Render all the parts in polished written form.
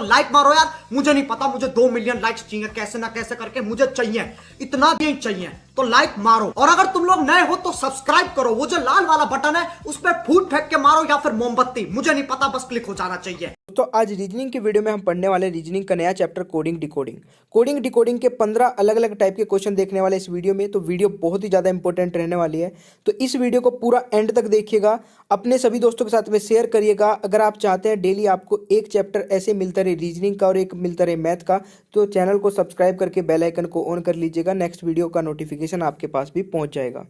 Like मारो यार। मुझे नहीं पता, मुझे 2 मिलियन लाइक्स चाहिए, कैसे ना कैसे करके मुझे चाहिए, इतना भी चाहिए, तो लाइक मारो। और अगर तुम लोग नए हो तो सब्सक्राइब करो, वो जो लाल वाला बटन है उस पर फूट फेंक के मारो या फिर मोमबत्ती, मुझे नहीं पता, बस क्लिक हो जाना चाहिए। तो आज रीजनिंग की वीडियो में हम पढ़ने वाले रीजनिंग का नया chapter coding decoding. Coding decoding के 15 अलग अलग टाइप के क्वेश्चन देखने वाले इस वीडियो में। तो वीडियो बहुत ही ज़्यादा इंपॉर्टेंट रहने वाली है, तो इस वीडियो को पूरा एंड तक देखिएगा, अपने सभी दोस्तों के साथ में शेयर करिएगा। अगर आप चाहते हैं डेली आपको एक चैप्टर ऐसे मिलता रहे रीजनिंग का और एक मिलता रहे मैथ का, तो चैनल को सब्सक्राइब करके बेल आइकन को ऑन कर लीजिएगा। नेक्स्ट वीडियो का नोटिफिकेशन आपके पास भी पहुँच जाएगा।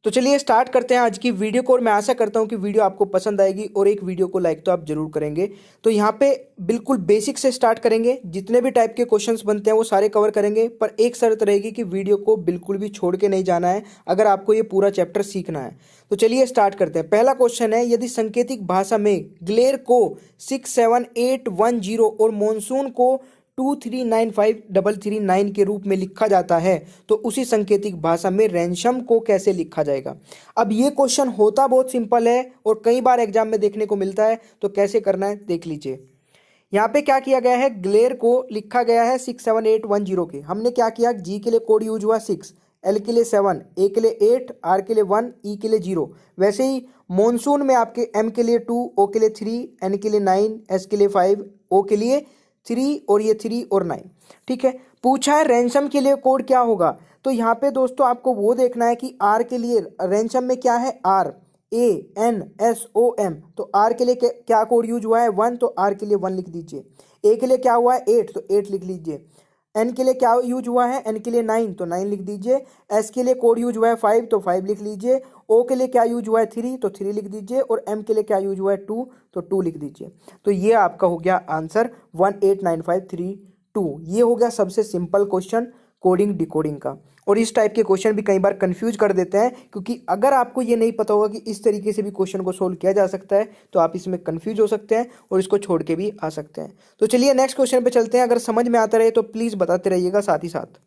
तो चलिए स्टार्ट करते हैं आज की वीडियो को, और मैं आशा करता हूं कि वीडियो आपको पसंद आएगी और एक वीडियो को लाइक तो आप जरूर करेंगे। तो यहाँ पे बिल्कुल बेसिक से स्टार्ट करेंगे, जितने भी टाइप के क्वेश्चंस बनते हैं वो सारे कवर करेंगे, पर एक शर्त रहेगी कि वीडियो को बिल्कुल भी छोड़ के नहीं जाना है अगर आपको ये पूरा चैप्टर सीखना है। तो चलिए स्टार्ट करते हैं। पहला क्वेश्चन है, यदि सांकेतिक भाषा में ग्लेर को 67810 और मॉनसून को 2395339 के रूप में लिखा जाता है, तो उसी सांकेतिक भाषा में रैंसम को कैसे लिखा जाएगा। अब ये क्वेश्चन होता बहुत सिंपल है और कई बार एग्जाम में देखने को मिलता है, तो कैसे करना है देख लीजिए। यहाँ पे क्या किया गया है, ग्लेर को लिखा गया है 67810 के। हमने क्या किया, जी के लिए कोड यूज हुआ 6, एल के लिए 7, ए के लिए 8, आर के लिए 1, ई के लिए 0। वैसे ही मॉनसून में आपके एम के लिए 2, ओ के लिए 3, एन के लिए 9, एस के लिए 5, ओ के लिए 3 और ये 3 और 9। ठीक है, पूछा है रैंसम के लिए कोड क्या होगा। तो यहाँ पे दोस्तों आपको वो देखना है कि आर के लिए रैंसम में क्या है, R A N S O M. तो आर के लिए क्या कोड यूज हुआ है, 1, तो आर के लिए 1 लिख दीजिए। ए के लिए क्या हुआ है, 8, तो 8 लिख लीजिए। एन के लिए क्या यूज हुआ है, एन के लिए 9, तो 9 लिख दीजिए। एस के लिए कोड यूज हुआ है 5, तो 5 लिख लीजिए। ओ के लिए क्या यूज हुआ है 3, तो 3 लिख दीजिए। और एम के लिए क्या यूज हुआ है 2, तो 2 लिख दीजिए। तो ये आपका हो गया आंसर 189532। ये हो गया सबसे सिंपल क्वेश्चन कोडिंग डिकोडिंग का। और इस टाइप के क्वेश्चन भी कई बार कंफ्यूज कर देते हैं, क्योंकि अगर आपको ये नहीं पता होगा कि इस तरीके से भी क्वेश्चन को सोल्व किया जा सकता है, तो आप इसमें कंफ्यूज हो सकते हैं और इसको छोड़ के भी आ सकते हैं। तो चलिए नेक्स्ट क्वेश्चन पे चलते हैं। अगर समझ में आता रहे तो प्लीज़ बताते रहिएगा साथ ही साथ।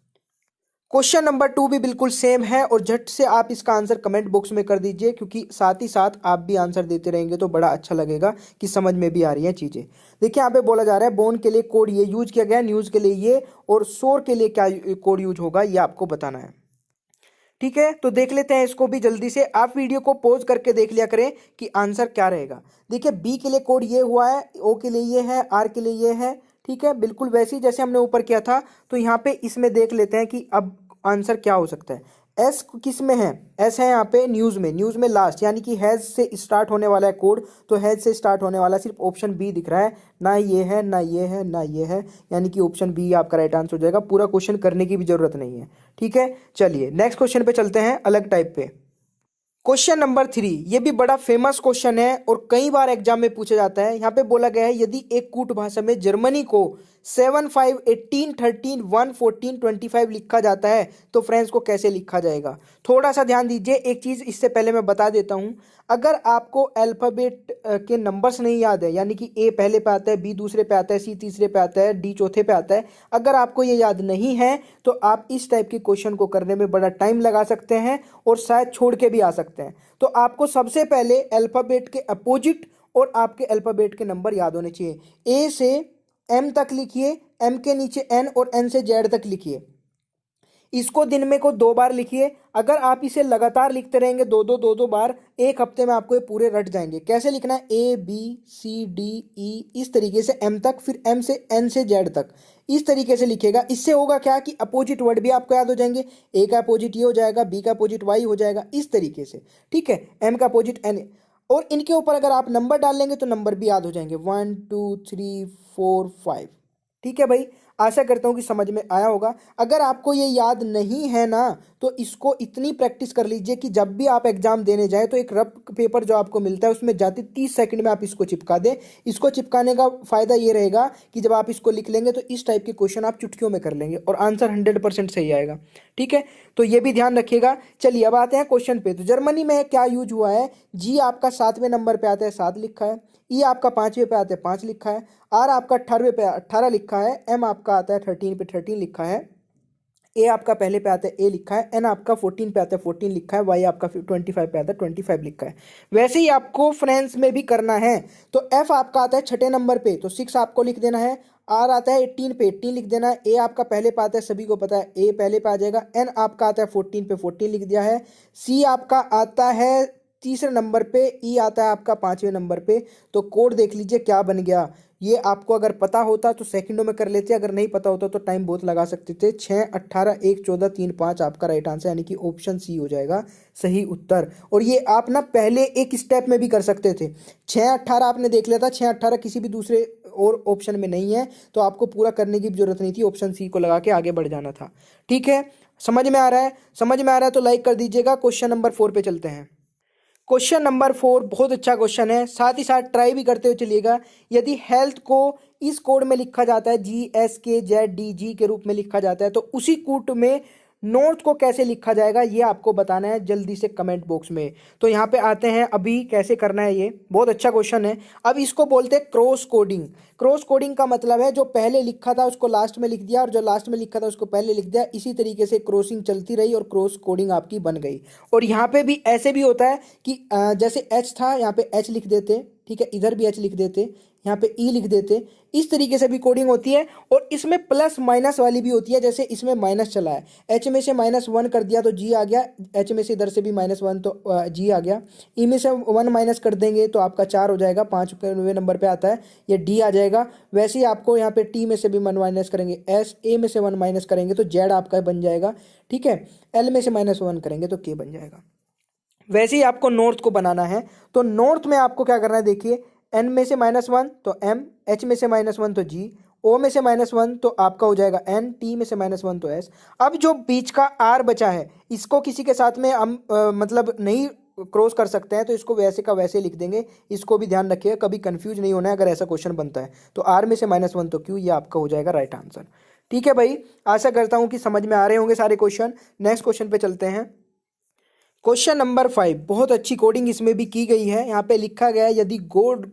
क्वेश्चन नंबर 2 भी बिल्कुल सेम है, और झट से आप इसका आंसर कमेंट बॉक्स में कर दीजिए, क्योंकि साथ ही साथ आप भी आंसर देते रहेंगे तो बड़ा अच्छा लगेगा कि समझ में भी आ रही हैं चीज़ें। देखिए यहाँ पे बोला जा रहा है बोन के लिए कोड ये यूज किया गया है, न्यूज़ के लिए ये, और शोर के लिए क्या कोड यूज होगा ये आपको बताना है। ठीक है, तो देख लेते हैं इसको भी जल्दी से। आप वीडियो को पॉज करके देख लिया करें कि आंसर क्या रहेगा। देखिए बी के लिए कोड ये हुआ है, ओ के लिए ये है, आर के लिए ये है। ठीक है, बिल्कुल वैसे ही जैसे हमने ऊपर किया था। तो यहाँ पे इसमें देख लेते हैं कि अब आंसर क्या हो सकता है। एस किस में है, एस है यहाँ पे न्यूज़ में, न्यूज़ में लास्ट, यानी कि हैज से स्टार्ट होने वाला है कोड। तो हैज से स्टार्ट होने वाला सिर्फ ऑप्शन बी दिख रहा है, ना ये है ना ये है ना ये है, यानी कि ऑप्शन बी आपका राइट आंसर हो जाएगा। पूरा क्वेश्चन करने की भी जरूरत नहीं है। ठीक है, चलिए नेक्स्ट क्वेश्चन पे चलते हैं, अलग टाइप पे। क्वेश्चन नंबर 3, ये भी बड़ा फेमस क्वेश्चन है और कई बार एग्जाम में पूछा जाता है। यहाँ पे बोला गया है, यदि एक कूट भाषा में जर्मनी को 7, 5, 18, 13, 1, 14, 25 लिखा जाता है, तो फ्रेंड्स को कैसे लिखा जाएगा। थोड़ा सा ध्यान दीजिए, एक चीज़ इससे पहले मैं बता देता हूँ। अगर आपको अल्फ़ाबेट के नंबर्स नहीं याद है, यानी कि ए पहले पे आता है, बी दूसरे पे आता है, सी तीसरे पे आता है, डी चौथे पे आता है, अगर आपको ये याद नहीं है तो आप इस टाइप के क्वेश्चन को करने में बड़ा टाइम लगा सकते हैं और शायद छोड़ के भी आ सकते हैं। तो आपको सबसे पहले अल्फ़ाबेट के अपोजिट और आपके अल्फ़ाबेट के नंबर याद होने चाहिए। ए से एम तक लिखिए, एम के नीचे एन और एन से जेड तक लिखिए। इसको दिन में को 2 बार लिखिए। अगर आप इसे लगातार लिखते रहेंगे दो दो बार, एक हफ्ते में आपको ये पूरे रट जाएंगे। कैसे लिखना है, A B C D E, इस तरीके से एम तक, फिर एम से एन से जेड तक, इस तरीके से लिखेगा। इससे होगा क्या कि अपोजिट वर्ड भी आपको याद हो जाएंगे। ए का अपोजिट ये हो जाएगा, बी का अपोजिट वाई हो जाएगा, इस तरीके से। ठीक है, एम का अपोजिट एन, और इनके ऊपर अगर आप नंबर डाल लेंगे तो नंबर भी याद हो जाएंगे, 1 2 3 4 5। ठीक है भाई, आशा करता हूँ कि समझ में आया होगा। अगर आपको ये याद नहीं है ना, तो इसको इतनी प्रैक्टिस कर लीजिए कि जब भी आप एग्जाम देने जाएं तो एक रफ पेपर जो आपको मिलता है उसमें जाते 30 सेकंड में आप इसको चिपका दें। इसको चिपकाने का फायदा ये रहेगा कि जब आप इसको लिख लेंगे तो इस टाइप के क्वेश्चन आप चुटकियों में कर लेंगे और आंसर 100% सही आएगा। ठीक है, तो ये भी ध्यान रखिएगा। चलिए अब आते हैं क्वेश्चन पे। तो जर्मनी में क्या यूज हुआ है, जी आपका 7वें नंबर पे आता है, 7 लिखा है। ई आपका 5वें पे आता है, 5 लिखा है। आर आपका 18वें पे 18 लिखा है। एम आपका आता है 13 पे 13 लिखा है। ए आपका पहले पे आता है ए लिखा है, एन आपका 14 पे आता है 14 लिखा है, वाई आपका 25 पे आता है 25 लिखा है। वैसे ही आपको फ्रेंड्स में भी करना है। तो एफ आपका आता है छठे नंबर पे, तो 6 आपको लिख देना है। आर आता है 18 पे, 18 लिख देना है। ए आपका पहले पे आता है, सभी को पता है ए पहले पे आ जाएगा। एन आपका आता है 14 पे, 14 लिख दिया है। सी आपका आता है तीसरे नंबर पे, ई आता है आपका 5वें नंबर पे। तो कोड देख लीजिए क्या बन गया। ये आपको अगर पता होता तो सेकंडों में कर लेते, अगर नहीं पता होता तो टाइम बहुत लगा सकते थे। 6, 18, 1, 14, 3, 5 आपका राइट आंसर, यानी कि ऑप्शन सी हो जाएगा सही उत्तर। और ये आप ना पहले एक स्टेप में भी कर सकते थे। 6, 18 आपने देख लिया था, 6, 18 किसी भी दूसरे और ऑप्शन में नहीं है, तो आपको पूरा करने की जरूरत नहीं थी, ऑप्शन सी को लगा के आगे बढ़ जाना था। ठीक है, समझ में आ रहा है? समझ में आ रहा है तो लाइक कर दीजिएगा। क्वेश्चन नंबर 4 पे चलते हैं। क्वेश्चन नंबर 4 बहुत अच्छा क्वेश्चन है, साथ ही साथ ट्राई भी करते हुए चलिएगा। यदि हेल्थ को इस कोड में लिखा जाता है GSKZDG के रूप में लिखा जाता है, तो उसी कोड में नॉर्थ को कैसे लिखा जाएगा ये आपको बताना है जल्दी से कमेंट बॉक्स में। तो यहाँ पे आते हैं अभी कैसे करना है, ये बहुत अच्छा क्वेश्चन है। अब इसको बोलते हैं क्रॉस कोडिंग। क्रॉस कोडिंग का मतलब है जो पहले लिखा था उसको लास्ट में लिख दिया, और जो लास्ट में लिखा था उसको पहले लिख दिया। इसी तरीके से क्रॉसिंग चलती रही और क्रॉस कोडिंग आपकी बन गई। और यहाँ पे भी ऐसे भी होता है कि जैसे एच था, यहाँ पे एच लिख देते, ठीक है, इधर भी एच लिख देते, यहाँ पे ई लिख देते। इस तरीके से भी कोडिंग होती है। और इसमें प्लस माइनस वाली भी होती है, जैसे इसमें माइनस चला है, एच में से -1 कर दिया तो जी आ गया, एच में से इधर से भी -1 तो जी आ गया। ई में से 1 माइनस कर देंगे तो आपका 4 हो जाएगा, 5वें नंबर पे आता है, ये डी आ जाएगा। वैसे ही आपको यहाँ पे टी में से भी 1 माइनस करेंगे, एस ए में से 1 माइनस करेंगे तो जेड आपका बन जाएगा। ठीक है, एल में से -1 करेंगे तो के बन जाएगा। वैसे ही आपको नॉर्थ को बनाना है। तो नॉर्थ में आपको क्या करना है, देखिए, एन में से -1 तो एम, एच में से -1 तो जी, ओ में से -1 तो आपका हो जाएगा एन, टी में से -1 तो एस। अब जो बीच का आर बचा है, इसको किसी के साथ में हम मतलब नहीं क्रॉस कर सकते हैं, तो इसको वैसे का वैसे लिख देंगे। इसको भी ध्यान रखिएगा, कभी कंफ्यूज नहीं होना है अगर ऐसा क्वेश्चन बनता है। तो आर में से -1 तो क्यू, ये आपका हो जाएगा राइट आंसर। ठीक है भाई, आशा करता हूँ कि समझ में आ रहे होंगे सारे क्वेश्चन। नेक्स्ट क्वेश्चन पे चलते हैं। क्वेश्चन नंबर 5, बहुत अच्छी कोडिंग इसमें भी की गई है। यहाँ पे लिखा गया है यदि गोल्ड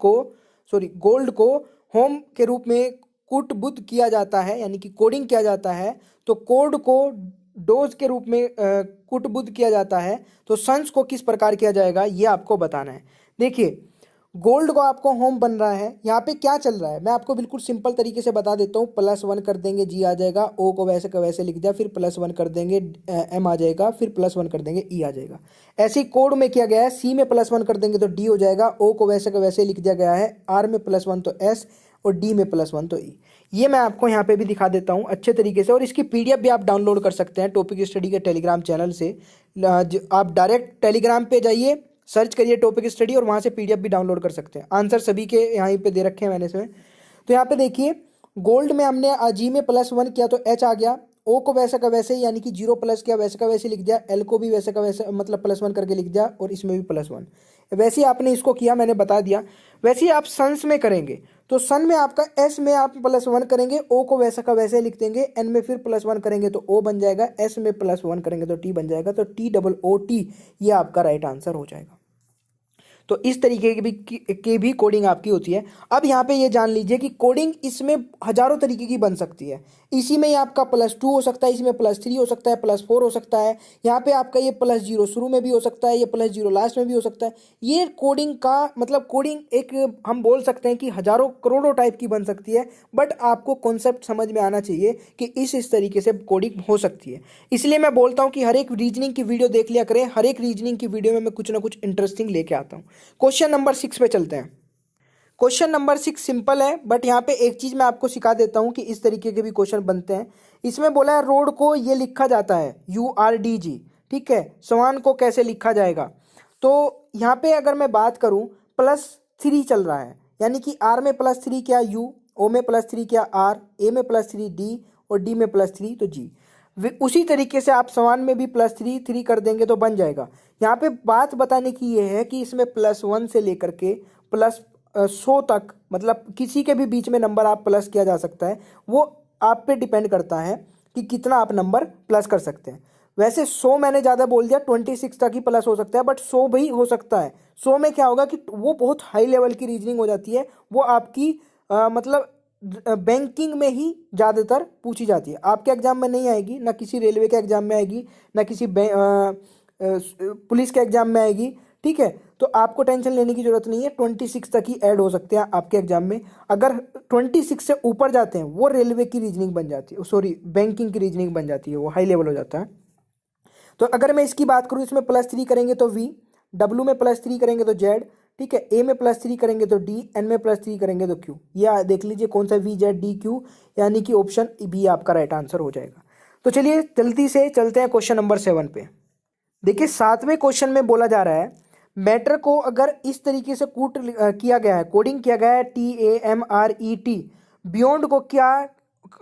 को होम के रूप में कुटबुद्ध किया जाता है, यानी कि कोडिंग किया जाता है, तो कोड को डोज के रूप में कुटबुद्ध किया जाता है, तो सन्स को किस प्रकार किया जाएगा ये आपको बताना है। देखिए, गोल्ड को आपको होम बन रहा है, यहाँ पे क्या चल रहा है मैं आपको बिल्कुल सिंपल तरीके से बता देता हूँ। +1 कर देंगे, जी आ जाएगा, ओ को वैसे का वैसे लिख दिया, फिर +1 कर देंगे, एम आ जाएगा, फिर +1 कर देंगे, ई आ जाएगा। ऐसे ही कोड में किया गया है, सी में +1 कर देंगे तो डी हो जाएगा, ओ को वैसे का वैसे लिख दिया गया है, आर में +1 तो एस, और डी में +1 तो ई। ये मैं आपको यहाँ पे भी दिखा देता हूँ अच्छे तरीके से। और इसकी PDF भी आप डाउनलोड कर सकते हैं टॉपिक स्टडी के टेलीग्राम चैनल से। आप डायरेक्ट टेलीग्राम पे जाइए, सर्च करिए टॉपिक स्टडी, और वहाँ से PDF भी डाउनलोड कर सकते हैं। आंसर सभी के यहाँ पे दे रखे हैं मैंने इसमें। तो यहाँ पे देखिए, गोल्ड में हमने जी में +1 किया तो एच आ गया, ओ को वैसे का वैसे ही यानी कि 0 प्लस किया, वैसे का वैसे लिख दिया, एल को भी वैसे का वैसे मतलब +1 करके लिख दिया, और इसमें भी +1। वैसे ही आपने इसको किया, मैंने बता दिया। वैसे ही आप सन्स में करेंगे, तो सन में आपका एस में आप +1 करेंगे, ओ को वैसा का वैसे लिख देंगे, एन में फिर +1 करेंगे तो ओ बन जाएगा, एस में +1 करेंगे तो टी बन जाएगा, तो TOOT ये आपका राइट आंसर हो जाएगा। तो इस तरीके की भी कोडिंग आपकी होती है। अब यहाँ पे ये जान लीजिए कि कोडिंग इसमें हजारों तरीके की बन सकती है। इसी में ही आपका +2 हो सकता है, इसमें +3 हो सकता है, +4 हो सकता है, यहाँ पे आपका ये +0 शुरू में भी हो सकता है, ये +0 लास्ट में भी हो सकता है। ये कोडिंग का मतलब कोडिंग एक हम बोल सकते हैं कि हजारों करोड़ों टाइप की बन सकती है, बट आपको कॉन्सेप्ट समझ में आना चाहिए कि इस तरीके से कोडिंग हो सकती है। इसलिए मैं बोलता हूँ कि हर एक रीजनिंग की वीडियो देख लिया करें, हर एक रीजनिंग की वीडियो में मैं कुछ ना कुछ इंटरेस्टिंग लेके आता हूँ। क्वेश्चन नंबर 6 पे चलते हैं। क्वेश्चन नंबर 6 सिंपल है, बट यहाँ पे एक चीज मैं आपको सिखा देता हूँ कि इस तरीके के भी क्वेश्चन बनते हैं। इसमें बोला है रोड को ये लिखा जाता है URDG, ठीक है, समान को कैसे लिखा जाएगा। तो यहाँ पे अगर मैं बात करूँ, +3 चल रहा है, यानी कि R में +3 क्या U, O में +3 क्या R, A में +3 D, और D में +3 तो G। उसी तरीके से आप समान में भी +3 कर देंगे तो बन जाएगा। यहाँ पे बात बताने की ये है कि इसमें +1 से लेकर के +100 तक, मतलब किसी के भी बीच में नंबर आप प्लस किया जा सकता है। वो आप पे डिपेंड करता है कि कितना आप नंबर प्लस कर सकते हैं। वैसे 100 मैंने ज़्यादा बोल दिया, 26 तक ही प्लस हो सकता है, बट 100 भी हो सकता है। 100 में क्या होगा कि वो बहुत हाई लेवल की रीजनिंग हो जाती है, वो आपकी मतलब बैंकिंग में ही ज़्यादातर पूछी जाती है। आपके एग्जाम में नहीं आएगी, ना किसी रेलवे के एग्जाम में आएगी, ना किसी पुलिस के एग्जाम में आएगी। ठीक है, तो आपको टेंशन लेने की जरूरत नहीं है। 26 तक ही ऐड हो सकते हैं आपके एग्जाम में। अगर 26 से ऊपर जाते हैं वो रेलवे की रीजनिंग बन जाती है, सॉरी बैंकिंग की रीजनिंग बन जाती है, वो हाई लेवल हो जाता है। तो अगर मैं इसकी बात करूँ, इसमें +3 करेंगे तो V, W में +3 करेंगे तो Z, ठीक है, A में +3 करेंगे तो D, N में +3 करेंगे तो Q। ये देख लीजिए कौन सा V, Z, D, Q, यानी कि ऑप्शन बी आपका राइट आंसर हो जाएगा। तो चलिए जल्दी से चलते हैं क्वेश्चन नंबर 7 पे। देखिए 7वें क्वेश्चन में बोला जा रहा है मैटर को अगर इस तरीके से किया गया है, कोडिंग किया गया है TAMRET, बियॉन्ड को क्या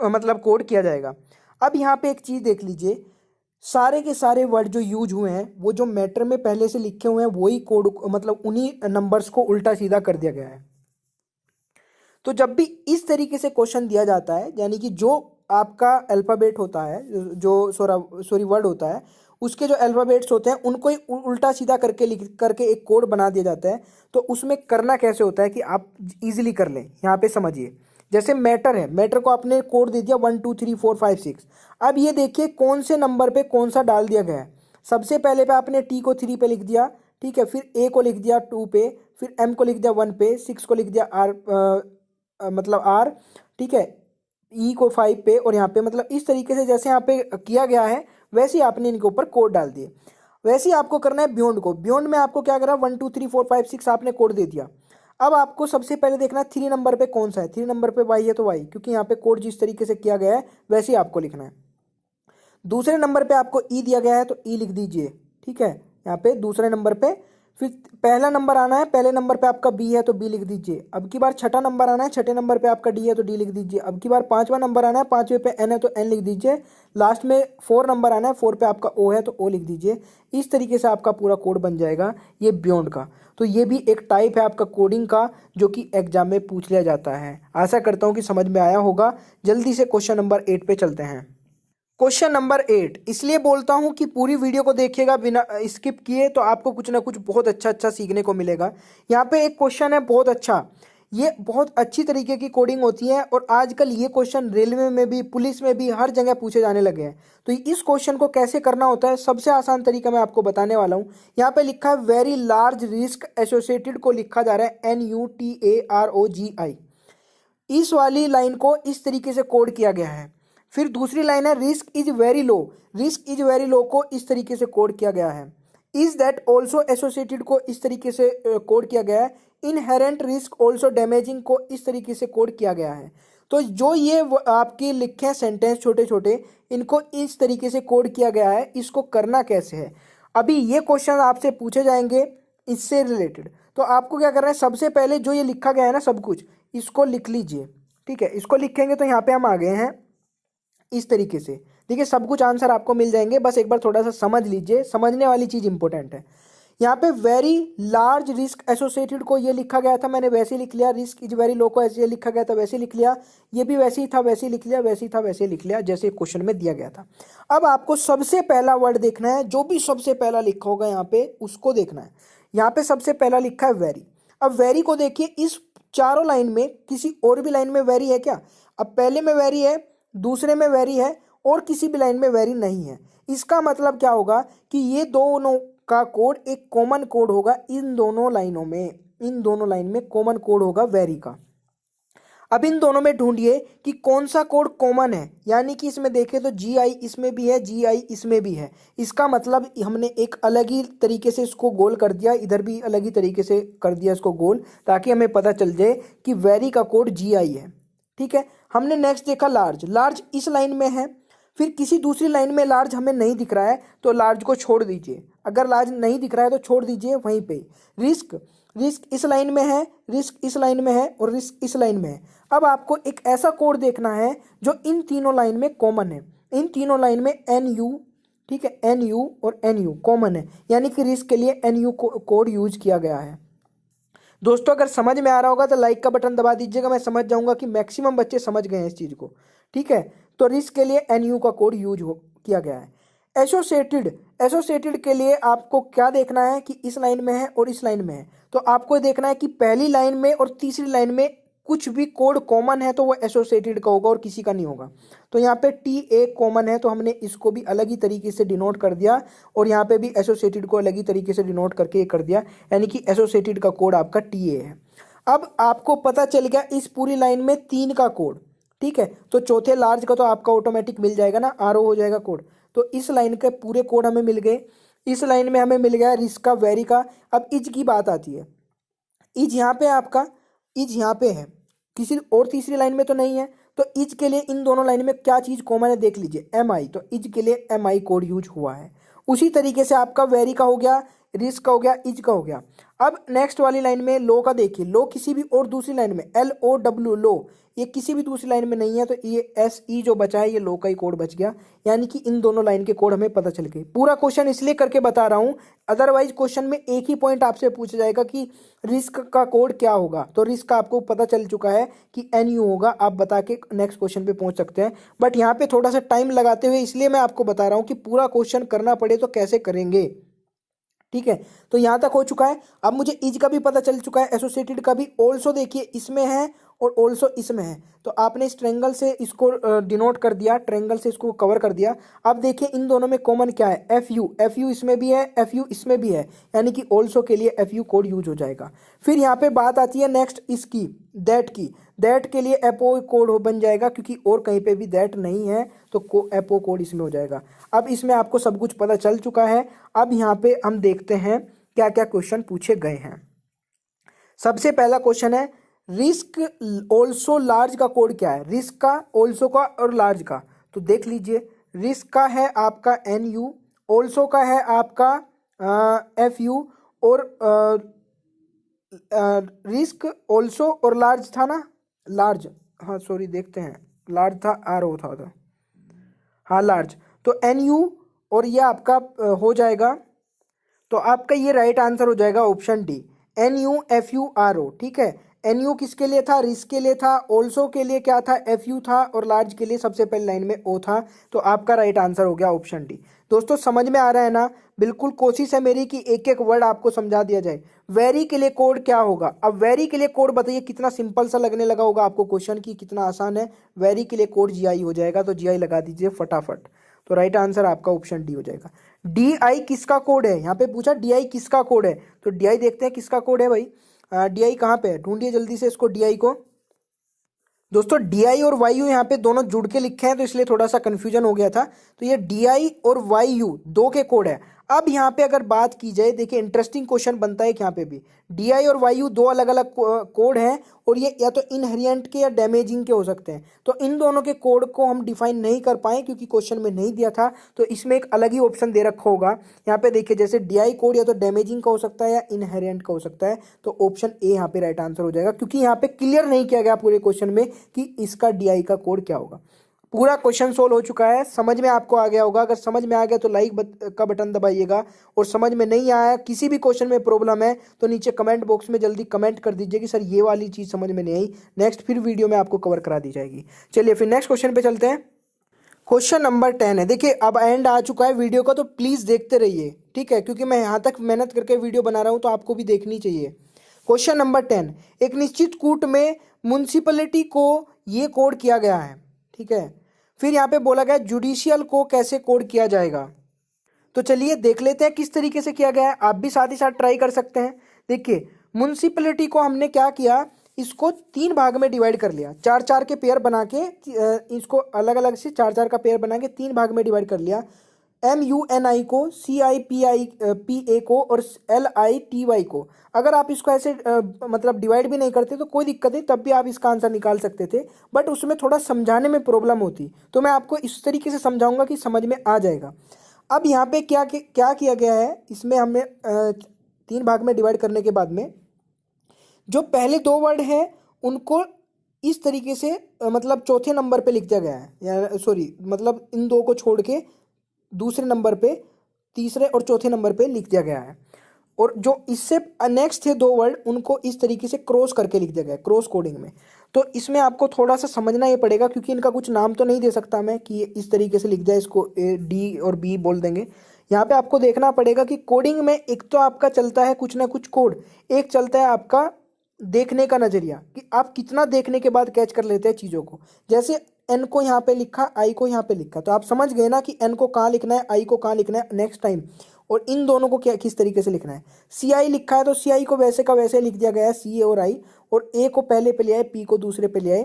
मतलब कोड किया जाएगा। अब यहाँ पे एक चीज देख लीजिए, सारे के सारे वर्ड जो यूज हुए हैं वो जो मैटर में पहले से लिखे हुए हैं वही कोड, मतलब उन्हीं नंबर्स को उल्टा सीधा कर दिया गया है। तो जब भी इस तरीके से क्वेश्चन दिया जाता है, यानी कि जो आपका अल्फाबेट होता है, जो सॉरी वर्ड होता है, उसके जो अल्फाबेट्स होते हैं उनको ही उल्टा सीधा करके लिख करके एक कोड बना दिया जाता है। तो उसमें करना कैसे होता है कि आप इजीली कर लें, यहाँ पे समझिए। जैसे मैटर है, मैटर को आपने कोड दे दिया 1 2 3 4 5 6। अब ये देखिए कौन से नंबर पे कौन सा डाल दिया गया है। सबसे पहले पे आपने T को 3 पे लिख दिया, ठीक है, फिर A को लिख दिया 2 पे, फिर M को लिख दिया 1 पे, 6 को लिख दिया मतलब R, ठीक है, E को 5 पे, और यहाँ पे मतलब इस तरीके से जैसे यहाँ पे किया गया है वैसे ही आपने इनके ऊपर कोड डाल दिए। वैसे ही आपको करना है बियॉन्ड को। बियॉन्ड में आपको क्या करा, 1 2 3 4 5 6 आपने कोड दे दिया। अब आपको सबसे पहले देखना है 3 नंबर पे कौन सा है। 3 नंबर पे Y है तो Y, क्योंकि यहाँ पे कोड जिस तरीके से किया गया है वैसे ही आपको लिखना है। दूसरे नंबर पे आपको E दिया गया है तो E लिख दीजिए, ठीक है, यहाँ पे दूसरे नंबर पे। फिर पहला नंबर आना है, पहले नंबर पे आपका B है तो B लिख दीजिए। अब की बार छठा नंबर आना है, छठे नंबर पे आपका D है तो D लिख दीजिए। अब की बार पांचवा नंबर आना है, पांचवे पे N है तो N लिख दीजिए। लास्ट में 4 नंबर आना है, 4 पे आपका O है तो O लिख दीजिए। इस तरीके से आपका पूरा कोड बन जाएगा ये बियॉन्ड का। तो ये भी एक टाइप है आपका कोडिंग का जो कि एग्जाम में पूछ लिया जाता है। आशा करता हूँ कि समझ में आया होगा। जल्दी से क्वेश्चन नंबर 8 पे चलते हैं। क्वेश्चन नंबर 8 इसलिए बोलता हूं कि पूरी वीडियो को देखिएगा बिना स्किप किए, तो आपको कुछ ना कुछ बहुत अच्छा अच्छा सीखने को मिलेगा। यहाँ पे एक क्वेश्चन है बहुत अच्छा, ये बहुत अच्छी तरीके की कोडिंग होती है और आजकल ये क्वेश्चन रेलवे में भी, पुलिस में भी, हर जगह पूछे जाने लगे हैं। तो इस क्वेश्चन को कैसे करना होता है, सबसे आसान तरीका मैं आपको बताने वाला हूँ। यहाँ पे लिखा है वेरी लार्ज रिस्क एसोसिएटेड को लिखा जा रहा है NUTAROGI। इस वाली लाइन को इस तरीके से कोड किया गया है। फिर दूसरी लाइन है risk is very low, risk is very low को इस तरीके से कोड किया गया है। इज दैट ऑल्सो एसोसिएटेड को इस तरीके से कोड किया गया है। इनहेरेंट रिस्क ऑल्सो डैमेजिंग को इस तरीके से कोड किया गया है। तो जो ये आपके लिखे सेंटेंस छोटे छोटे, इनको इस तरीके से कोड किया गया है। इसको करना कैसे है, अभी ये क्वेश्चन आपसे पूछे जाएंगे इससे रिलेटेड। तो आपको क्या करना है, सबसे पहले जो ये लिखा गया है ना सब कुछ, इसको लिख लीजिए, ठीक है। इसको लिखेंगे तो यहाँ पे हम आ गए हैं इस तरीके से। देखिए सब कुछ आंसर आपको मिल जाएंगे, बस एक बार थोड़ा सा समझ लीजिए, समझने वाली चीज इंपॉर्टेंट है। यहाँ पे वेरी लार्ज रिस्क एसोसिएटेड को ये लिखा गया था, मैंने वैसे ही लिख लिया। रिस्क इज वेरी लो को ऐसे लिखा गया था, वैसे लिख लिया। ये भी वैसे ही था, वैसे ही लिख लिया, वैसे ही था, वैसे लिख लिया, जैसे क्वेश्चन में दिया गया था। अब आपको सबसे पहला वर्ड देखना है, जो भी सबसे पहला लिखा होगा यहाँ पे उसको देखना है। यहाँ पे सबसे पहला लिखा है वेरी। अब वेरी को देखिए, इस चारों लाइन में किसी और भी लाइन में वेरी है क्या? अब पहले में वेरी है, दूसरे में वेरी है, और किसी भी लाइन में वेरी नहीं है। इसका मतलब क्या होगा कि ये दोनों का कोड एक कॉमन कोड होगा। इन दोनों लाइनों में, इन दोनों लाइन में कॉमन कोड होगा वेरी का। अब इन दोनों में ढूंढिए कि कौन सा कोड कॉमन है। यानी कि इसमें देखें तो GI इसमें भी है, GI इसमें भी है। इसका मतलब हमने एक अलग ही तरीके से इसको गोल कर दिया, इधर भी अलग ही तरीके से कर दिया इसको गोल, ताकि हमें पता चल जाए कि वेरी का कोड GI है, ठीक है। हमने नेक्स्ट देखा लार्ज। लार्ज इस लाइन में है, फिर किसी दूसरी लाइन में लार्ज हमें नहीं दिख रहा है तो लार्ज को छोड़ दीजिए। अगर लार्ज नहीं दिख रहा है तो छोड़ दीजिए वहीं पे। रिस्क, रिस्क इस लाइन में है, रिस्क इस लाइन में है, और रिस्क इस लाइन में है। अब आपको एक ऐसा कोड देखना है जो इन तीनों लाइन में कॉमन है। इन तीनों लाइन में NU, ठीक है, NU और NU कॉमन है, यानी कि रिस्क के लिए NU कोड यूज किया गया है। दोस्तों अगर समझ में आ रहा होगा तो लाइक का बटन दबा दीजिएगा, मैं समझ जाऊंगा कि मैक्सिमम बच्चे समझ गए हैं इस चीज़ को, ठीक है। तो रिस्क के लिए NU का कोड यूज किया गया है। एसोसिएटेड, एसोसिएटेड के लिए आपको क्या देखना है कि इस लाइन में है और इस लाइन में है। तो आपको देखना है कि पहली लाइन में और तीसरी लाइन में कुछ भी कोड कॉमन है तो वो एसोसिएटेड का होगा और किसी का नहीं होगा। तो यहाँ पे टी ए कॉमन है तो हमने इसको भी अलग ही तरीके से डिनोट कर दिया और यहाँ पे भी एसोसिएटेड को अलग ही तरीके से डिनोट करके ये कर दिया, यानी कि एसोसिएटेड का कोड आपका टी ए है। अब आपको पता चल गया इस पूरी लाइन में 3 का कोड, ठीक है। तो चौथे लार्ज का तो आपका ऑटोमेटिक मिल जाएगा ना, आर ओ हो जाएगा कोड। तो इस लाइन के पूरे कोड हमें मिल गए। इस लाइन में हमें मिल गया रिस्क का, वेरी का। अब इज की बात आती है, इज यहाँ पे आपका, इज यहाँ पे है, किसी और तीसरी लाइन में तो नहीं है। तो इज के लिए इन दोनों लाइन में क्या चीज़ कॉमन है देख लीजिए, एम आई। तो इज के लिए एम आई कोड यूज हुआ है। उसी तरीके से आपका वेरी का हो गया, रिस्क का हो गया, इज का हो गया। अब नेक्स्ट वाली लाइन में लो का देखिए, लो किसी भी और दूसरी लाइन में एल ओ डब्ल्यू लो, ये किसी भी दूसरी लाइन में नहीं है। तो ये एस ई जो बचा है ये लो का ही कोड बच गया, यानी कि इन दोनों लाइन के कोड हमें पता चल गए। पूरा क्वेश्चन इसलिए करके बता रहा हूं, अदरवाइज क्वेश्चन में एक ही पॉइंट आपसे पूछा जाएगा कि रिस्क का कोड क्या होगा। तो रिस्क का आपको पता चल चुका है कि एन यू होगा, आप बता के नेक्स्ट क्वेश्चन पे पहुंच सकते हैं। बट यहाँ पे थोड़ा सा टाइम लगाते हुए इसलिए मैं आपको बता रहा हूँ कि पूरा क्वेश्चन करना पड़े तो कैसे करेंगे, ठीक है। तो यहाँ तक हो चुका है। अब मुझे इज का भी पता चल चुका है, एसोसिएटेड का भी। ऑल्सो देखिए इसमें है और ऑल्सो इसमें है, तो आपने इस ट्रेंगल से इसको डिनोट कर दिया, ट्रेंगल से इसको कवर कर दिया। अब देखिए इन दोनों में कॉमन क्या है, एफ यू। एफ यू इसमें भी है, एफ यू इसमें भी है, यानी कि ऑल्सो के लिए एफ यू कोड यूज हो जाएगा। फिर यहाँ पे बात आती है नेक्स्ट इसकी, दैट की। दैट के लिए एपो कोड बन जाएगा, क्योंकि और कहीं पे भी दैट नहीं है तो एपो कोड इसमें हो जाएगा। अब इसमें आपको सब कुछ पता चल चुका है। अब यहाँ पे हम देखते हैं क्या क्या क्वेश्चन पूछे गए हैं। सबसे पहला क्वेश्चन है रिस्क ऑल्सो लार्ज का कोड क्या है, रिस्क का, ऑल्सो का और लार्ज का। तो देख लीजिए, रिस्क का है आपका एन यू, ऑल्सो का है आपका एफ यू, और रिस्क ऑल्सो और लार्ज था ना, लार्ज, हाँ सॉरी देखते हैं, लार्ज था, आर ओ था तो, हाँ लार्ज। तो एन यू और ये आपका हो जाएगा, तो आपका ये राइट आंसर हो जाएगा option D, N U F U R O, ठीक है। एन यू किसके लिए था, रिस्क के लिए था, ऑल्सो के लिए क्या था, एफ यू था, और लार्ज के लिए सबसे पहले लाइन में ओ था। तो आपका राइट आंसर हो गया ऑप्शन डी। दोस्तों समझ में आ रहा है ना, बिल्कुल कोशिश है मेरी कि एक एक वर्ड आपको समझा दिया जाए। वेरी के लिए कोड क्या होगा, अब वेरी के लिए कोड बताइए, कितना सिंपल सा लगने लगा होगा आपको क्वेश्चन की, कितना आसान है। वेरी के लिए कोड जी आई हो जाएगा, तो जी आई लगा दीजिए फटाफट। तो राइट आंसर आपका ऑप्शन डी हो जाएगा। डी आई किसका कोड है, यहाँ पे पूछा डी आई किसका कोड है, तो डी आई देखते हैं किसका कोड है भाई। डी आई कहाँ पे है, ढूंढिए जल्दी से इसको, डी आई को। दोस्तों डी आई और वाई यू यहाँ पे दोनों जुड़ के लिखे हैं, तो इसलिए थोड़ा सा कंफ्यूजन हो गया था। तो ये डी आई और वाई यू दो के कोड है। अब यहाँ पे अगर बात की जाए, देखिए इंटरेस्टिंग क्वेश्चन बनता है यहाँ पे भी। डी आई और वाई यू दो अलग अलग कोड हैं, और ये या तो इनहेरिएंट के या डैमेजिंग के हो सकते हैं। तो इन दोनों के कोड को हम डिफाइन नहीं कर पाए क्योंकि क्वेश्चन में नहीं दिया था, तो इसमें एक अलग ही ऑप्शन दे रखा होगा। यहाँ पे देखिए जैसे डी आई कोड या तो डैमेजिंग का हो सकता है या इनहेरिएंट का हो सकता है। तो ऑप्शन ए यहाँ पे राइट आंसर हो जाएगा, क्योंकि यहाँ पे क्लियर नहीं किया गया पूरे क्वेश्चन में कि इसका डी आई का कोड क्या होगा। पूरा क्वेश्चन सोल्व हो चुका है, समझ में आपको आ गया होगा। अगर समझ में आ गया तो लाइक का बटन दबाइएगा, और समझ में नहीं आया, किसी भी क्वेश्चन में प्रॉब्लम है, तो नीचे कमेंट बॉक्स में जल्दी कमेंट कर दीजिए कि सर ये वाली चीज़ समझ में नहीं आई। नेक्स्ट फिर वीडियो में आपको कवर करा दी जाएगी। चलिए फिर नेक्स्ट क्वेश्चन पे चलते हैं। क्वेश्चन नंबर 10 है। देखिए अब एंड आ चुका है वीडियो का, तो प्लीज़ देखते रहिए, ठीक है, क्योंकि मैं यहाँ तक मेहनत करके वीडियो बना रहा हूँ तो आपको भी देखनी चाहिए। क्वेश्चन नंबर 10, एक निश्चित कूट में म्युनिसिपैलिटी को ये कोड किया गया है, ठीक है। फिर यहाँ पे बोला गया जुडिशियल को कैसे कोड किया जाएगा। तो चलिए देख लेते हैं किस तरीके से किया गया है, आप भी साथ ही साथ ट्राई कर सकते हैं। देखिए म्युनिसिपैलिटी को हमने क्या किया, इसको 3 भाग में डिवाइड कर लिया, 4-4 के पेयर बना के, इसको अलग अलग से 4-4 का पेयर बना के 3 भाग में डिवाइड कर लिया। MUNI को, CIPA को और LITY को। अगर आप इसको ऐसे मतलब डिवाइड भी नहीं करते तो कोई दिक्कत नहीं, तब भी आप इसका आंसर निकाल सकते थे, बट उसमें थोड़ा समझाने में प्रॉब्लम होती। तो मैं आपको इस तरीके से समझाऊंगा कि समझ में आ जाएगा। अब यहाँ पे क्या किया गया है, इसमें हमने 3 भाग में डिवाइड करने के बाद में जो पहले 2 वर्ड हैं उनको इस तरीके से मतलब चौथे नंबर पे लिख दिया गया है, या सॉरी मतलब इन 2 को छोड़ के दूसरे नंबर पे, तीसरे और चौथे नंबर पे लिख दिया गया है। और जो इससे नेक्स्ट थे 2 वर्ड उनको इस तरीके से क्रॉस करके लिख दिया गया है, क्रॉस कोडिंग में। तो इसमें आपको थोड़ा सा समझना ये पड़ेगा, क्योंकि इनका कुछ नाम तो नहीं दे सकता मैं कि इस तरीके से लिख दिया, इसको D और B बोल देंगे। यहाँ पे आपको देखना पड़ेगा कि कोडिंग में एक तो आपका चलता है कुछ ना कुछ कोड, एक चलता है आपका देखने का नजरिया कि आप कितना देखने के बाद कैच कर लेते हैं चीजों को। जैसे एन को यहाँ पे लिखा, आई को यहाँ पे लिखा, तो आप समझ गए ना कि एन को कहाँ लिखना है, आई को कहाँ लिखना है नेक्स्ट टाइम, और इन दोनों को क्या किस तरीके से लिखना है। सी आई लिखा है तो सी आई को वैसे का वैसे लिख दिया गया है, सी और आई, और ए को पहले पे ले आए, पी को दूसरे पे ले आए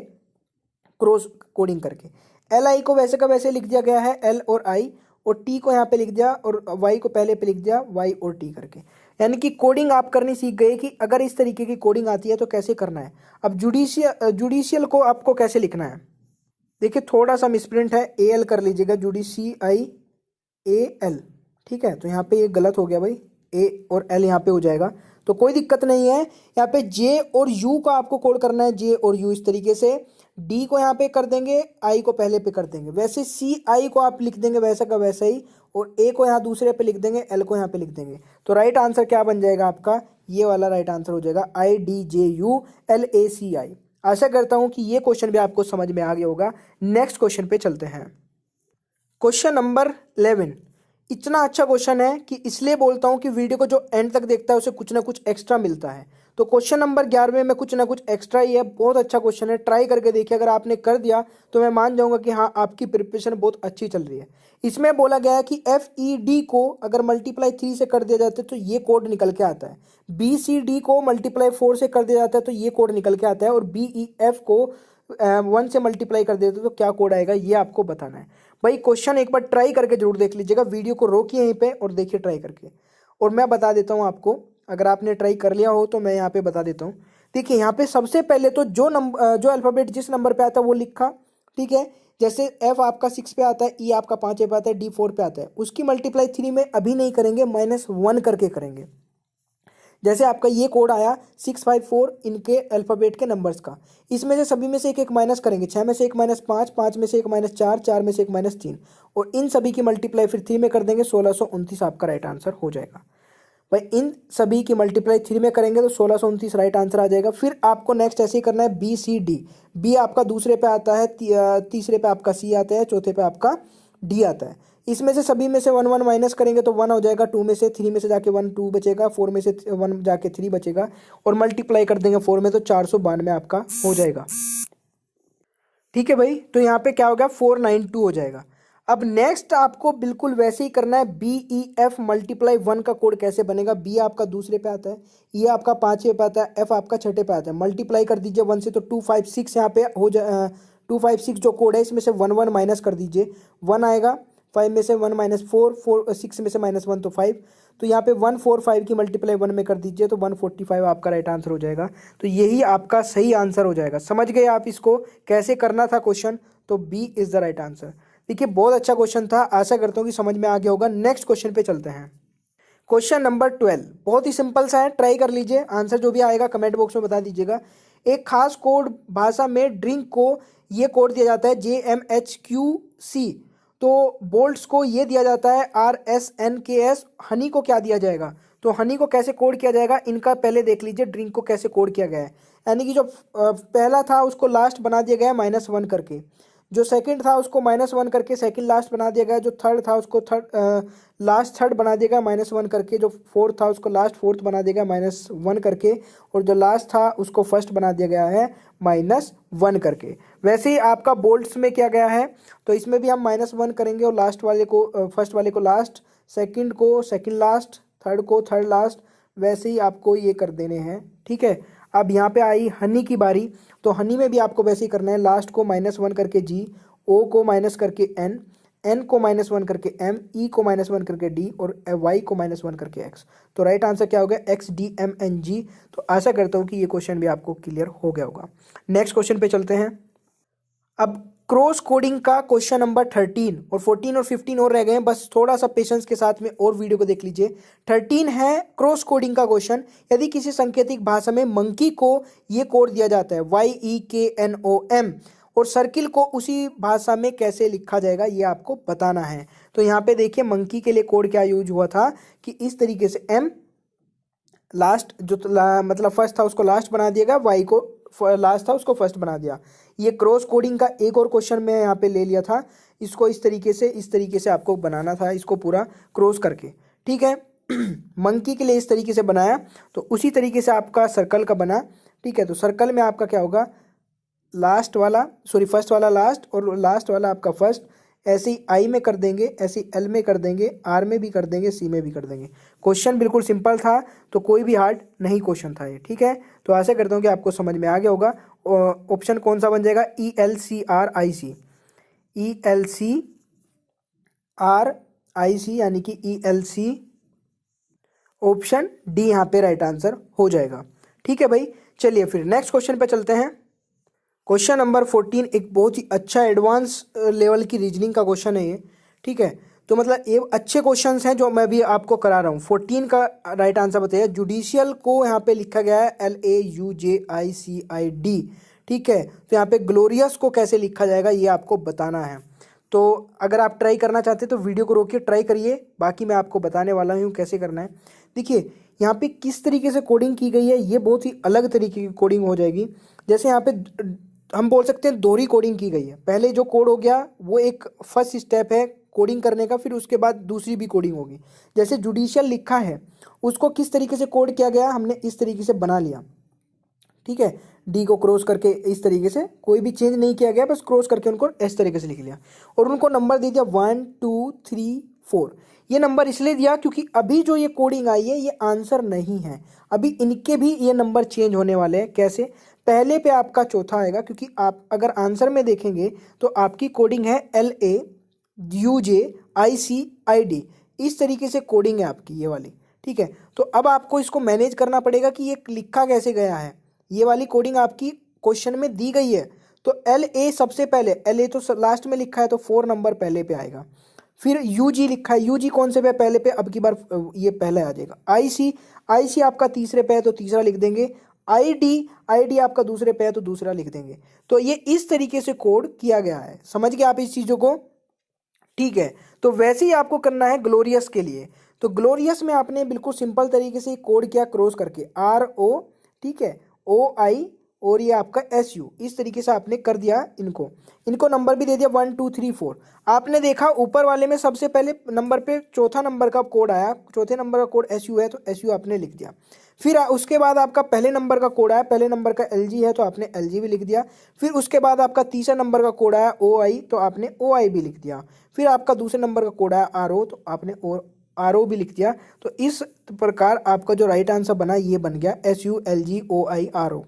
क्रॉस कोडिंग करके। एल आई को वैसे का वैसे लिख दिया गया है, एल और आई, और टी को यहाँ पे लिख दिया, और वाई को पहले पे लिख दिया, वाई और टी करके। यानी कि कोडिंग आप करनी सीख गए कि अगर इस तरीके की कोडिंग आती है तो कैसे करना है। अब जुडिशियल को आपको कैसे लिखना है, देखिए थोड़ा सा मिसप्रिंट है, ए एल कर लीजिएगा, जुडिशियल, ए एल, ठीक है। तो यहाँ पे ये गलत हो गया भाई, ए और एल यहाँ पे हो जाएगा, तो कोई दिक्कत नहीं है। यहाँ पे जे और यू का आपको कोड करना है, जे और यू इस तरीके से, डी को यहाँ पे कर देंगे, आई को पहले पे कर देंगे, वैसे सी आई को आप लिख देंगे वैसा का वैसा ही, और ए को यहाँ दूसरे पे लिख देंगे, एल को यहाँ पे लिख देंगे। तो राइट आंसर क्या बन जाएगा आपका, ये वाला राइट आंसर हो जाएगा, I D J U L A C I. आशा करता हूँ कि ये क्वेश्चन भी आपको समझ में आ गया होगा। नेक्स्ट क्वेश्चन पे चलते हैं। क्वेश्चन नंबर 11, इतना अच्छा क्वेश्चन है कि इसलिए बोलता हूं कि वीडियो को जो एंड तक देखता है उसे कुछ ना कुछ एक्स्ट्रा मिलता है। तो क्वेश्चन नंबर 11 में कुछ ना कुछ एक्स्ट्रा ही है, बहुत अच्छा क्वेश्चन है, ट्राई करके देखिए। अगर आपने कर दिया तो मैं मान जाऊंगा कि हाँ आपकी प्रिपरेशन बहुत अच्छी चल रही है। इसमें बोला गया है कि एफ ई डी को अगर मल्टीप्लाई 3 से कर दिया जाता है तो ये कोड निकल के आता है, बी सी डी को मल्टीप्लाई 4 से कर दिया जाता है तो ये कोड निकल के आता है, और बी ई एफ को 1 से मल्टीप्लाई कर देते तो क्या कोड आएगा, ये आपको बताना है। भाई क्वेश्चन एक बार ट्राई करके जरूर देख लीजिएगा, वीडियो को रोकिए यहीं पे और देखिए ट्राई करके, और मैं बता देता हूँ आपको। अगर आपने ट्राई कर लिया हो तो मैं यहाँ पे बता देता हूँ। देखिए यहाँ पे सबसे पहले तो जो अल्फ़ाबेट जिस नंबर पे आता है वो लिखा, ठीक है। जैसे एफ आपका 6 पे आता है, ई आपका 5 पे आता है, डी 4 पे आता है, उसकी मल्टीप्लाई 3 में अभी नहीं करेंगे, -1 करके करेंगे। जैसे आपका ये कोड आया 654 इनके अल्फ़ाबेट के नंबर्स का, इसमें से सभी में से एक एक माइनस करेंगे, 6 में से एक -5, 5 में से एक -4, 4 में से एक -3, और इन सभी की मल्टीप्लाई फिर 3 में कर देंगे, 1629 आपका राइट आंसर हो जाएगा। भाई इन सभी की मल्टीप्लाई 3 में करेंगे तो 1629 राइट आंसर आ जाएगा। फिर आपको नेक्स्ट ऐसे ही करना है, बी सी डी, बी आपका दूसरे पे आता है, तीसरे पे आपका सी आता है, चौथे पे आपका डी आता है। इसमें से सभी में से 1 1 माइनस करेंगे तो 1 हो जाएगा, 2 में से 3 में से जाके 1 2 बचेगा, 4 में से 1 जाके 3 बचेगा, और मल्टीप्लाई कर देंगे 4 में तो 492 आपका हो जाएगा। ठीक है भाई, तो यहाँ पे क्या होगा 492 हो जाएगा। अब नेक्स्ट आपको बिल्कुल वैसे ही करना है, बी ई एफ मल्टीप्लाई 1 का कोड कैसे बनेगा। बी आपका दूसरे पे आता है, ई आपका 5वें पे आता है, एफ आपका 6ठे पे आता है, मल्टीप्लाई कर दीजिए 1 से तो 256 यहाँ पे हो जाए, 256 जो कोड है इसमें से 1 1 माइनस कर दीजिए, 1 आएगा, 5 में से 1 -4, 6 में से -1 तो 5, तो यहाँ पे 145 की मल्टीप्लाई 1 में कर दीजिए तो 145 आपका राइट आंसर हो जाएगा। तो यही आपका सही आंसर हो जाएगा। समझ गए आप इसको कैसे करना था क्वेश्चन, तो B is the right answer. देखिए बहुत अच्छा क्वेश्चन था, आशा करता हूँ कि समझ में आ गया होगा। नेक्स्ट क्वेश्चन पे चलते हैं। क्वेश्चन नंबर 12 बहुत ही सिंपल सा है, ट्राई कर लीजिए, आंसर जो भी आएगा कमेंट बॉक्स में बता दीजिएगा। एक खास कोड भाषा में ड्रिंक को ये कोड दिया जाता है JMHQC, तो बोल्ट्स को ये दिया जाता है RSNKS, हनी को क्या दिया जाएगा, तो हनी को कैसे कोड किया जाएगा इनका पहले देख लीजिए, ड्रिंक को कैसे कोड किया गया है। यानी कि जो पहला था उसको लास्ट बना दिया गया है -1 करके, जो सेकंड था उसको -1 करके सेकंड लास्ट बना दिया गया, जो थर्ड था उसको लास्ट थर्ड बना दिया गया -1 करके, जो फोर्थ था उसको लास्ट फोर्थ बना दिया गया -1 करके, और जो लास्ट था उसको फर्स्ट बना दिया गया है -1 करके। वैसे ही आपका बोल्ट्स में किया गया है, तो इसमें भी हम -1 करेंगे और लास्ट वाले को फर्स्ट वाले को लास्ट, सेकंड को सेकंड लास्ट, थर्ड को थर्ड लास्ट, वैसे ही आपको ये कर देने हैं। ठीक है, अब यहाँ पे आई हनी की बारी, तो हनी में भी आपको वैसे ही करना है, लास्ट को -1 करके जी, ओ को माइनस करके एन, एन को -1 करके एम, ई को -1 करके डी, और वाई को -1 करके एक्स। तो राइट आंसर क्या हो गया XDMNG। तो आशा करता हूँ कि ये क्वेश्चन भी आपको क्लियर हो गया होगा। नेक्स्ट क्वेश्चन पे चलते हैं। अब क्रॉस कोडिंग का क्वेश्चन नंबर 13 और 14 और 15 और रह गए हैं, बस थोड़ा सा पेशेंस के साथ में और वीडियो को देख लीजिए। 13 है क्रॉस कोडिंग का क्वेश्चन। यदि किसी सांकेतिक भाषा में मंकी को ये कोड दिया जाता है YEKNOM, और सर्किल को उसी भाषा में कैसे लिखा जाएगा ये आपको बताना है। तो यहाँ पे देखिए मंकी के लिए कोड क्या यूज हुआ था कि इस तरीके से M लास्ट जो मतलब फर्स्ट था उसको लास्ट बना दिएगा, वाई को लास्ट था उसको फर्स्ट बना दिया। ये क्रॉस कोडिंग का एक और क्वेश्चन मैं यहाँ पे ले लिया था, इसको इस तरीके से आपको बनाना था, इसको पूरा क्रॉस करके। ठीक है, मंकी के लिए इस तरीके से बनाया, तो उसी तरीके से आपका सर्कल का बना। ठीक है। तो सर्कल में आपका क्या होगा, लास्ट वाला सॉरी फर्स्ट वाला लास्ट और लास्ट वाला आपका फर्स्ट, ऐसे ही आई में कर देंगे, ऐसे ही एल में कर देंगे, आर में भी कर देंगे, सी में भी कर देंगे। क्वेश्चन बिल्कुल सिंपल था, तो कोई भी हार्ड नहीं क्वेश्चन था ये, ठीक है। तो आशा करता हूँ कि आपको समझ में आ गया होगा। ऑप्शन कौन सा बन जाएगा, ELCRIC, ELCRIC यानी कि ELC, ऑप्शन डी यहाँ पे राइट आंसर हो जाएगा, ठीक है भाई। चलिए फिर नेक्स्ट क्वेश्चन पे चलते हैं। क्वेश्चन नंबर 14 एक बहुत ही अच्छा एडवांस लेवल की रीजनिंग का क्वेश्चन है ये, ठीक है। तो मतलब ये अच्छे क्वेश्चंस हैं जो मैं भी आपको करा रहा हूँ। 14 का राइट आंसर बताइए। जुडिशियल को यहाँ पे लिखा गया है LAUJICID, ठीक है। तो यहाँ पे ग्लोरियस को कैसे लिखा जाएगा ये आपको बताना है। तो अगर आप ट्राई करना चाहते हैं तो वीडियो को रोकिए, ट्राई करिए, बाकी मैं आपको बताने वाला हूँ कैसे करना है। देखिए यहाँ पे किस तरीके से कोडिंग की गई है, ये बहुत ही अलग तरीके की कोडिंग हो जाएगी। जैसे यहाँ पे हम बोल सकते हैं दोहरी कोडिंग की गई है। पहले जो कोड हो गया वो एक फर्स्ट स्टेप है कोडिंग करने का, फिर उसके बाद दूसरी भी कोडिंग होगी। जैसे जुडिशियल लिखा है उसको किस तरीके से कोड किया गया, हमने इस तरीके से बना लिया, ठीक है। डी को क्रॉस करके इस तरीके से, कोई भी चेंज नहीं किया गया, बस क्रॉस करके उनको इस तरीके से लिख लिया और उनको नंबर दे दिया 1 2 3 4। ये नंबर इसलिए दिया क्योंकि अभी जो ये कोडिंग आई है ये आंसर नहीं है, अभी इनके भी ये नंबर चेंज होने वाले हैं। कैसे, पहले पे आपका चौथा आएगा, क्योंकि आप अगर आंसर में देखेंगे तो आपकी कोडिंग है LAUJICID, इस तरीके से कोडिंग है आपकी ये वाली, ठीक है। तो अब आपको इसको मैनेज करना पड़ेगा कि ये लिखा कैसे गया है। ये वाली कोडिंग आपकी क्वेश्चन में दी गई है, तो LA सबसे पहले, LA तो लास्ट में लिखा है तो 4 नंबर पहले पे आएगा। फिर UG लिखा है, UG कौन से पे पहले पे, अब की बार ये पहले आ जाएगा। IC आपका तीसरे पे है तो तीसरा लिख देंगे। ID आपका दूसरे पे है तो दूसरा लिख देंगे। तो ये इस तरीके से कोड किया गया है, समझ गए आप इस चीज़ों को, ठीक है। तो वैसे ही आपको करना है ग्लोरियस के लिए। तो ग्लोरियस में आपने बिल्कुल सिंपल तरीके से कोड किया क्रॉस करके, RO, ठीक है, OI और ये आपका SU, इस तरीके से आपने कर दिया। इनको नंबर भी दे दिया 1 2 3 4। आपने देखा ऊपर वाले में सबसे पहले नंबर पे चौथा नंबर का कोड आया, चौथे नंबर का कोड SU है तो SU आपने लिख दिया। फिर उसके बाद आपका पहले नंबर का कोड आया, पहले नंबर का LG है तो आपने LG भी लिख दिया। फिर उसके बाद आपका तीसरा नंबर का कोड आया OI तो आपने OI भी लिख दिया। फिर आपका दूसरे नंबर का कोड आया RO तो आपने RO भी लिख दिया। तो इस प्रकार आपका जो राइट आंसर बना ये बन गया SU LG OI RO,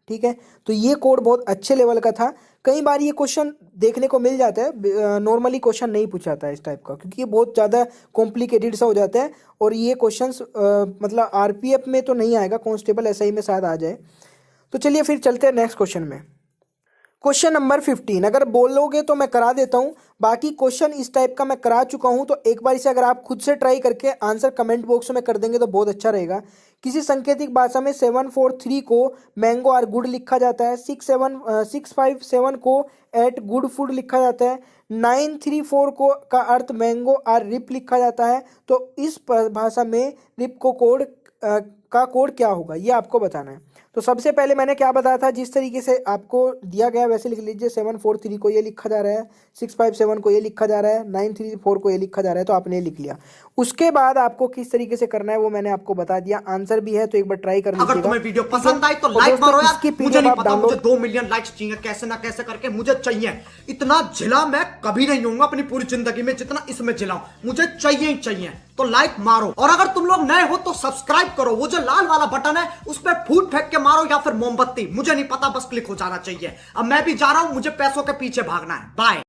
ठीक है। तो ये कोड बहुत अच्छे लेवल का था। कई बार ये क्वेश्चन देखने को मिल जाता है, नॉर्मली क्वेश्चन नहीं पूछा जाता है इस टाइप का, क्योंकि ये बहुत ज़्यादा कॉम्प्लिकेटेड सा हो जाता है। और ये क्वेश्चंस मतलब RPF में तो नहीं आएगा, कांस्टेबल SI में शायद आ जाए। तो चलिए फिर चलते हैं नेक्स्ट क्वेश्चन में। क्वेश्चन नंबर 15 अगर बोलोगे तो मैं करा देता हूँ, बाकी क्वेश्चन इस टाइप का मैं करा चुका हूँ। तो एक बार इसे अगर आप खुद से ट्राई करके आंसर कमेंट बॉक्स में कर देंगे तो बहुत अच्छा रहेगा। किसी सांकेतिक भाषा में 743 को मैंगो आर गुड लिखा जाता है, 657 को एट गुड फूड लिखा जाता है, 934 को का अर्थ मैंगो आर रिप लिखा जाता है। तो इस भाषा में रिप को कोड का कोड क्या होगा ये आपको बताना है। तो सबसे पहले मैंने क्या बताया था, जिस तरीके से आपको दिया गया वैसे लिख लीजिए। 743 को ये लिखा जा रहा है, 657 को ये लिखा जा रहा है, 934 को ये लिखा जा रहा है, तो आपने लिख लिया। उसके बाद आपको किस तरीके से करना है वो मैंने आपको बता दिया। आंसर भी है तो एक बार ट्राई कर लीजिएगा। अगर तुम्हें वीडियो पसंद आई तो लाइक मारो यार, मुझे नहीं पता, मुझे 2 मिलियन लाइक्स चाहिए, कैसे ना कैसे करके मुझे चाहिए। इतना झिला मैं कभी नहीं होऊंगा अपनी पूरी जिंदगी में जितना इसमें झिलाऊं, मुझे चाहिए ही चाहिए। तो लाइक मारो, और अगर तुम लोग नए हो तो सब्सक्राइब करो। वो जो लाल वाला बटन है उस पर फूट फेंक के मारो या फिर मोमबत्ती, मुझे नहीं पता, बस क्लिक हो जाना चाहिए। अब मैं भी जा रहा हूं, मुझे पैसों के पीछे भागना है। बाय।